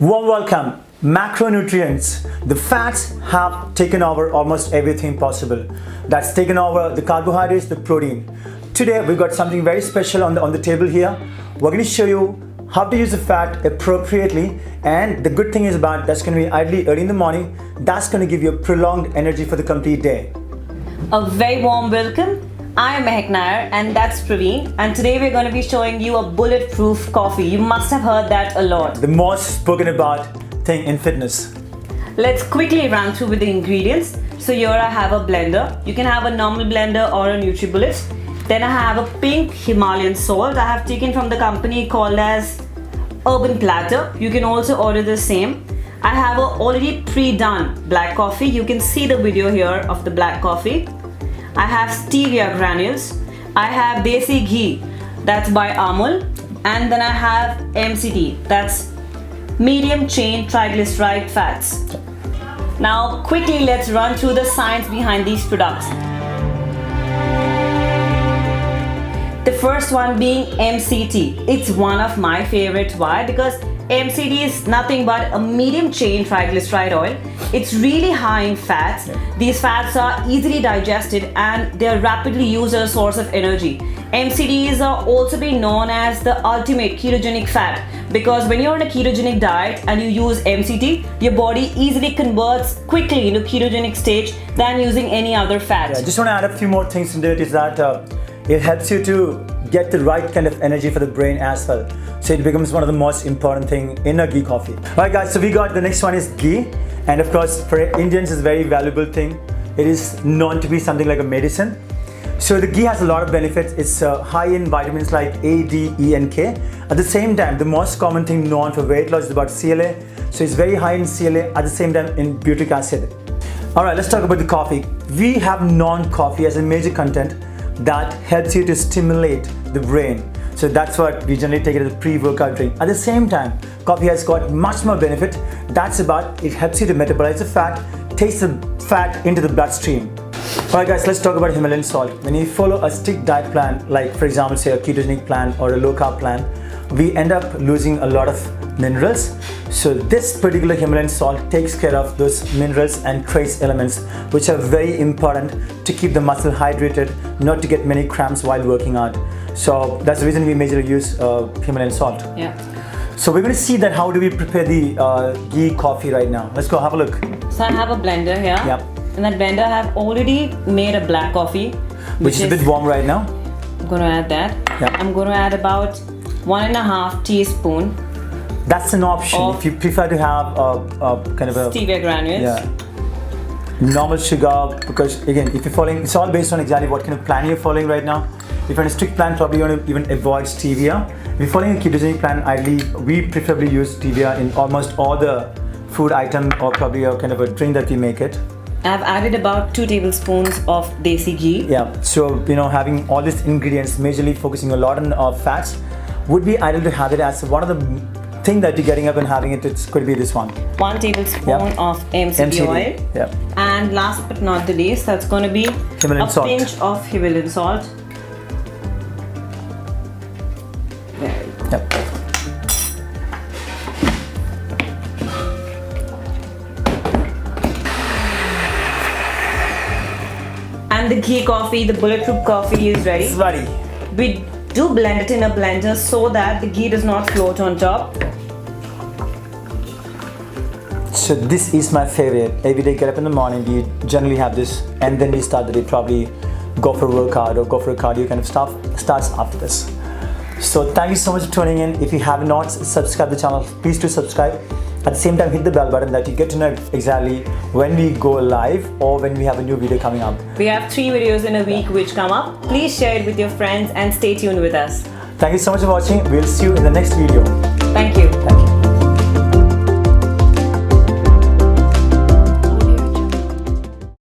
Warm welcome. Macronutrients. The fats have taken over almost everything possible. That's taken over the carbohydrates, the protein. Today we've got something very special on the table here. We're going to show you how to use the fat appropriately, and the good thing is about that's going to be ideally early in the morning. That's going to give you a prolonged energy for the complete day. A very warm welcome. I am Mehak Nair and that's Praveen, and today we're going to be showing you a bulletproof coffee. You must have heard that a lot. The most spoken about thing in fitness. Let's quickly run through with the ingredients. So here I have a blender. You can have a normal blender or a NutriBullet. Then I have a pink Himalayan salt I have taken from the company called as Urban Platter. You can also order the same. I have a already pre-done black coffee. You can see the video here of the black coffee. I have stevia granules. I have Desi Ghee, that's by Amul. And then I have MCT, that's medium chain triglyceride fats. Now quickly let's run through the science behind these products. The first one being MCT. It's one of my favorite. Why? Because MCT is nothing but a medium chain triglyceride oil. It's really high in fats. These fats are easily digested and they are rapidly used as a source of energy. MCTs are also being known as the ultimate ketogenic fat, because when you're on a ketogenic diet and you use MCT, your body easily converts quickly into ketogenic stage than using any other fat. I just want to add a few more things into it. Is that it helps you to get the right kind of energy for the brain as well. So it becomes one of the most important thing in a ghee coffee. Alright guys, so we got the next one is ghee, and of course for Indians it's a very valuable thing. It is known to be something like a medicine. So the ghee has a lot of benefits. It's high in vitamins like A, D, E and K. At the same time, the most common thing known for weight loss is about CLA. So it's very high in CLA, at the same time in butyric acid. Alright, let's talk about the coffee. We have non-coffee as a major content that helps you to stimulate the brain. So that's what we generally take it as a pre-workout drink. At the same time, coffee has got much more benefit. That's about it helps you to metabolize the fat, takes the fat into the bloodstream. Alright guys, let's talk about Himalayan salt. When you follow a strict diet plan, like for example say a ketogenic plan or a low-carb plan, we end up losing a lot of minerals. So this particular Himalayan salt takes care of those minerals and trace elements which are very important to keep the muscle hydrated, not to get many cramps while working out. So that's the reason we majorly use Himalayan salt. Yeah. So we're going to see that how do we prepare the ghee coffee right now. Let's go have a look. So I have a blender here. Yep. In that blender I have already made a black coffee. Which is a bit warm right now. I'm going to add that. Yep. I'm going to add about 1.5 teaspoon. That's an option if you prefer to have a kind of a stevia granules. Yeah. Normal sugar, because again, if you're following, it's all based on exactly what kind of plan you're following right now. If you're on a strict plan, probably you want to even avoid stevia. If you're following a ketogenic plan, ideally, we preferably use stevia in almost all the food item or probably a kind of a drink that we make it. I've added about 2 tablespoons of Desi Ghee. Yeah, so having all these ingredients, majorly focusing a lot on fats, would be ideal to have it as one of the thing that you're getting up and having it. It's could be this one. 1 tablespoon of MCT oil. Yep. And last but not the least, that's going to be Himalayan salt. Pinch of Himalayan salt. There you go. Yep. And the ghee coffee, the bulletproof coffee is ready. It's ready. We do blend it in a blender so that the ghee does not float on top. So this is my favorite. Every day get up in the morning, we generally have this, and then we start the day, probably go for a workout or go for a cardio kind of stuff starts after this. So thank you so much for tuning in. If you have not subscribed the channel, please do subscribe. At the same time, hit the bell button that you get to know exactly when we go live or when we have a new video coming up. We have 3 videos in a week which come up. Please share it with your friends and stay tuned with us. Thank you so much for watching. We'll see you in the next video. Thank you.